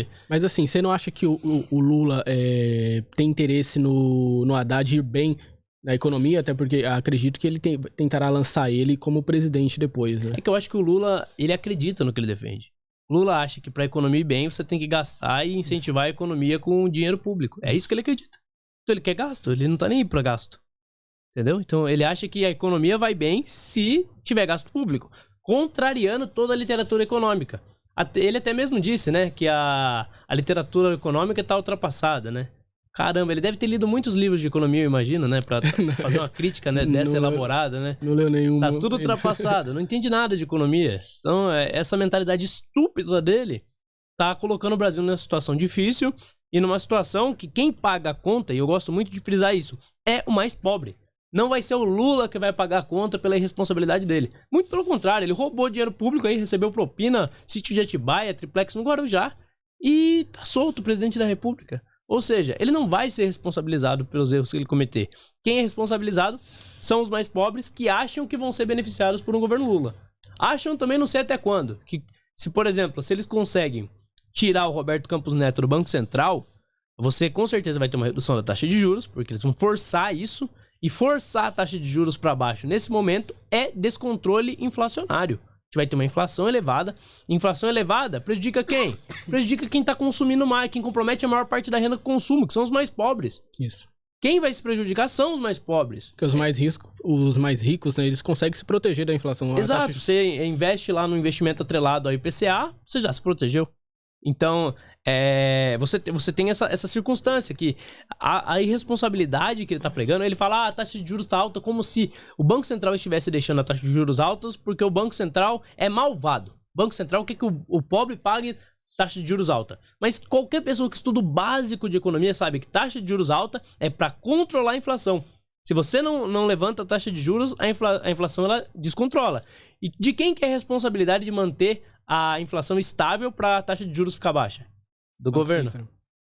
sabe? Mas assim, você não acha que o Lula tem interesse no Haddad ir bem na economia? Até porque acredito que ele tentará lançar ele como presidente depois, né? É que eu acho que o Lula, ele acredita no que ele defende. O Lula acha que pra economia ir bem, você tem que gastar e incentivar a economia com dinheiro público. É isso que ele acredita. Então ele quer gasto, ele não tá nem aí pra gasto. Entendeu? Então ele acha que a economia vai bem se tiver gasto público. Contrariando toda a literatura econômica. Ele até mesmo disse, né, que a literatura econômica tá ultrapassada, né? Caramba, ele deve ter lido muitos livros de economia, eu imagino, né? Pra fazer uma crítica, né, dessa elaborada, né? Não leu nenhum. Tá tudo ultrapassado, não entende nada de economia. Então, essa mentalidade estúpida dele tá colocando o Brasil numa situação difícil e numa situação que quem paga a conta, e eu gosto muito de frisar isso, é o mais pobre. Não vai ser o Lula que vai pagar a conta pela irresponsabilidade dele. Muito pelo contrário, ele roubou dinheiro público aí, recebeu propina, sítio de Atibaia, triplex no Guarujá e tá solto o presidente da República. Ou seja, ele não vai ser responsabilizado pelos erros que ele cometer. Quem é responsabilizado são os mais pobres que acham que vão ser beneficiados por um governo Lula. Acham também, não sei até quando, que se, por exemplo, se eles conseguem tirar o Roberto Campos Neto do Banco Central, você com certeza vai ter uma redução da taxa de juros, porque eles vão forçar isso, e forçar a taxa de juros para baixo nesse momento é descontrole inflacionário. A gente vai ter uma inflação elevada. Inflação elevada prejudica quem? Prejudica quem está consumindo mais, quem compromete a maior parte da renda do consumo, que são os mais pobres. Isso. Quem vai se prejudicar são os mais pobres. Porque os mais ricos, né, eles conseguem se proteger da inflação. Exato, você investe lá no investimento atrelado ao IPCA, você já se protegeu. Então, você tem essa circunstância que a irresponsabilidade que ele tá pregando, ele fala, a taxa de juros tá alta, como se o Banco Central estivesse deixando a taxa de juros altas porque o Banco Central é malvado. O Banco Central quer que o pobre pague taxa de juros alta. Mas qualquer pessoa que estuda o básico de economia sabe que taxa de juros alta é para controlar a inflação. Se você não levanta a taxa de juros, a inflação ela descontrola. E de quem que é a responsabilidade de manter a inflação estável para a taxa de juros ficar baixa? Do governo.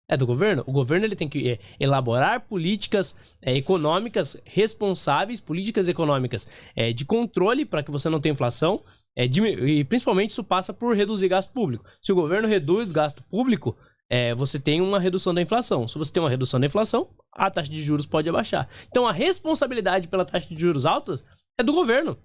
É do governo? O governo ele tem que elaborar políticas econômicas responsáveis, políticas econômicas de controle para que você não tenha inflação. E principalmente isso passa por reduzir gasto público. Se o governo reduz gasto público, você tem uma redução da inflação. Se você tem uma redução da inflação, a taxa de juros pode abaixar. Então a responsabilidade pela taxa de juros altas é do governo.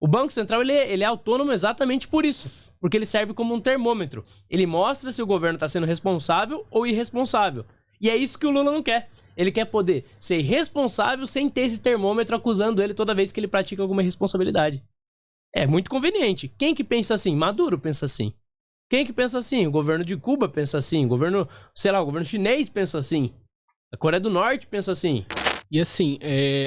O Banco Central ele é autônomo exatamente por isso, porque ele serve como um termômetro. Ele mostra se o governo está sendo responsável ou irresponsável. E é isso que o Lula não quer. Ele quer poder ser irresponsável sem ter esse termômetro acusando ele toda vez que ele pratica alguma irresponsabilidade. É muito conveniente. Quem que pensa assim? Maduro pensa assim. Quem que pensa assim? O governo de Cuba pensa assim. O governo chinês pensa assim. A Coreia do Norte pensa assim. E assim,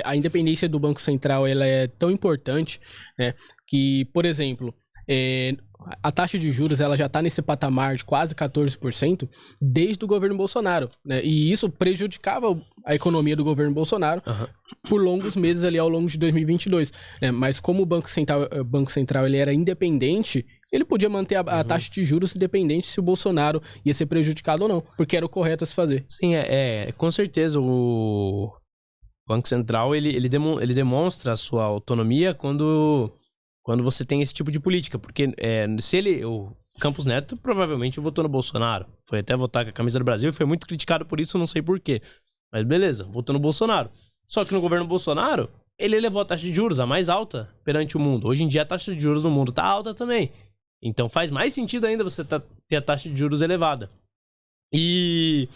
a independência do Banco Central ela é tão importante, né, que, por exemplo, a taxa de juros ela já está nesse patamar de quase 14% desde o governo Bolsonaro, né, e isso prejudicava a economia do governo Bolsonaro por longos meses ali ao longo de 2022. Né, mas como o Banco Central ele era independente, ele podia manter a taxa de juros independente se o Bolsonaro ia ser prejudicado ou não, porque era o correto a se fazer. Sim, com certeza o Banco Central ele demonstra a sua autonomia quando você tem esse tipo de política, porque o Campos Neto provavelmente votou no Bolsonaro, foi até votar com a camisa do Brasil e foi muito criticado por isso, não sei porquê, mas beleza, votou no Bolsonaro. Só que no governo Bolsonaro, ele elevou a taxa de juros a mais alta perante o mundo. Hoje em dia a taxa de juros no mundo tá alta também, então faz mais sentido ainda você ter a taxa de juros elevada. E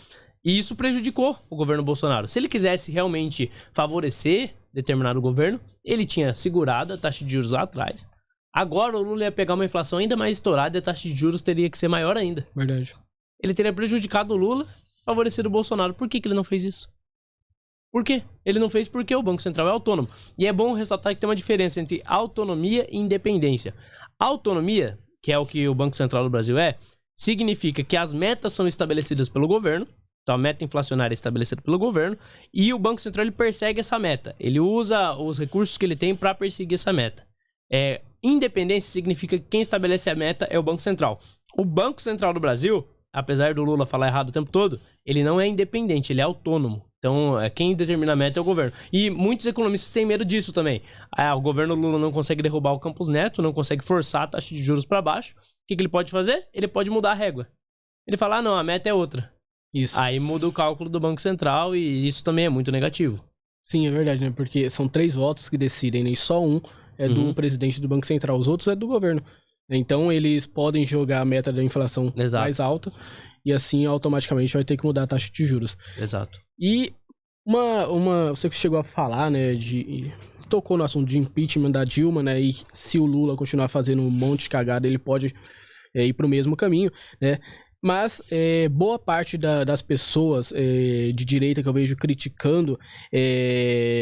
isso prejudicou o governo Bolsonaro. Se ele quisesse realmente favorecer determinado governo, ele tinha segurado a taxa de juros lá atrás. Agora o Lula ia pegar uma inflação ainda mais estourada e a taxa de juros teria que ser maior ainda. Verdade. Ele teria prejudicado o Lula, favorecido o Bolsonaro. Por que ele não fez isso? Por quê? Ele não fez porque o Banco Central é autônomo. E é bom ressaltar que tem uma diferença entre autonomia e independência. Autonomia, que é o que o Banco Central do Brasil significa que as metas são estabelecidas pelo governo. Então a meta inflacionária é estabelecida pelo governo e o Banco Central ele persegue essa meta. Ele usa os recursos que ele tem para perseguir essa meta. Independência significa que quem estabelece a meta é o Banco Central. O Banco Central do Brasil, apesar do Lula falar errado o tempo todo, ele não é independente, ele é autônomo. Então quem determina a meta é o governo. E muitos economistas têm medo disso também. O governo Lula não consegue derrubar o Campos Neto, não consegue forçar a taxa de juros para baixo. O que ele pode fazer? Ele pode mudar a régua. ele fala, não, a meta é outra. Isso. Aí muda o cálculo do Banco Central e isso também é muito negativo. Sim, é verdade, né? Porque são 3 votos que decidem, né? E só um é do presidente do Banco Central, os outros é do governo. Então eles podem jogar a meta da inflação mais alta e assim automaticamente vai ter que mudar a taxa de juros. Exato. E você que chegou a falar, né, tocou no assunto de impeachment da Dilma, né, e se o Lula continuar fazendo um monte de cagada, ele pode ir pro mesmo caminho, né. Mas boa parte das pessoas de direita que eu vejo criticando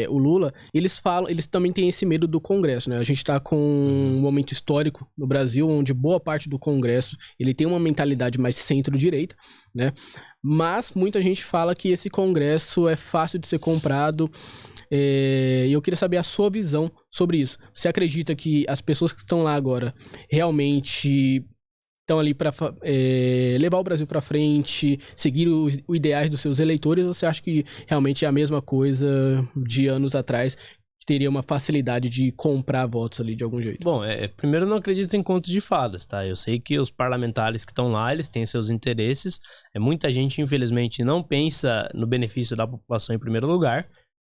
o Lula, eles também têm esse medo do Congresso, né? A gente tá com um momento histórico no Brasil, onde boa parte do Congresso ele tem uma mentalidade mais centro-direita, né? Mas muita gente fala que esse Congresso é fácil de ser comprado. E eu queria saber a sua visão sobre isso. Você acredita que as pessoas que estão lá agora realmente estão ali para levar o Brasil para frente, seguir os ideais dos seus eleitores, ou você acha que realmente é a mesma coisa de anos atrás, que teria uma facilidade de comprar votos ali de algum jeito? Bom, primeiro eu não acredito em contos de fadas, tá? Eu sei que os parlamentares que estão lá, eles têm seus interesses. Muita gente, infelizmente, não pensa no benefício da população em primeiro lugar,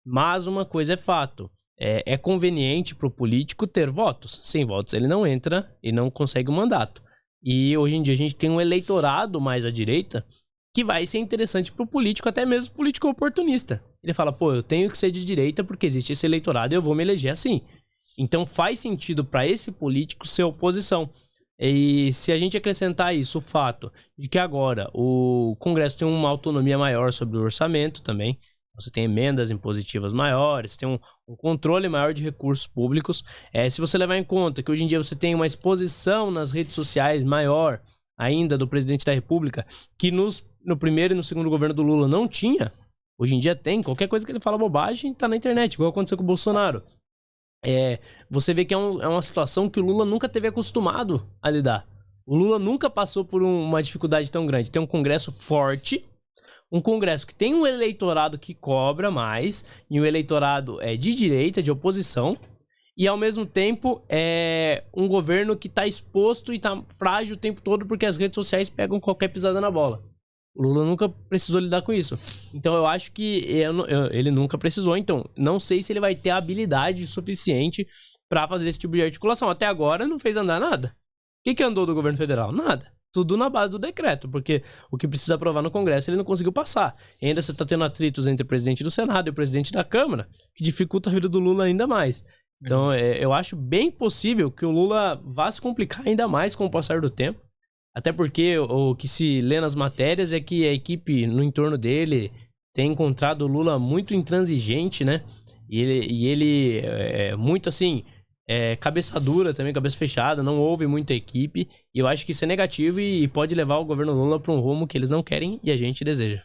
mas uma coisa é fato. É conveniente para o político ter votos. Sem votos ele não entra e não consegue o mandato. E hoje em dia a gente tem um eleitorado mais à direita que vai ser interessante pro político, até mesmo político oportunista. Ele fala, pô, eu tenho que ser de direita porque existe esse eleitorado e eu vou me eleger assim. Então faz sentido para esse político ser oposição. E se a gente acrescentar isso, o fato de que agora o Congresso tem uma autonomia maior sobre o orçamento também, você tem emendas impositivas maiores, tem um controle maior de recursos públicos. Se você levar em conta que hoje em dia você tem uma exposição nas redes sociais maior ainda do presidente da República, que no primeiro e no segundo governo do Lula não tinha, hoje em dia tem. Qualquer coisa que ele fala bobagem tá na internet, igual aconteceu com o Bolsonaro. Você vê que é uma situação que o Lula nunca teve acostumado a lidar. O Lula nunca passou por uma dificuldade tão grande. Tem um Congresso forte, um Congresso que tem um eleitorado que cobra mais, e um eleitorado de direita, de oposição, e ao mesmo tempo um governo que está exposto e está frágil o tempo todo porque as redes sociais pegam qualquer pisada na bola. O Lula nunca precisou lidar com isso. Então eu acho que ele nunca precisou, então não sei se ele vai ter habilidade suficiente para fazer esse tipo de articulação. Até agora não fez andar nada. O que andou do governo federal? Nada. Tudo na base do decreto, porque o que precisa aprovar no Congresso ele não conseguiu passar. E ainda você está tendo atritos entre o presidente do Senado e o presidente da Câmara, que dificulta a vida do Lula ainda mais. Então, eu acho bem possível que o Lula vá se complicar ainda mais com o passar do tempo. Até porque o que se lê nas matérias é que a equipe no entorno dele tem encontrado o Lula muito intransigente, né? E ele é muito assim... cabeça dura também, cabeça fechada, não ouve muito a equipe, e eu acho que isso é negativo e pode levar o governo Lula para um rumo que eles não querem e a gente deseja.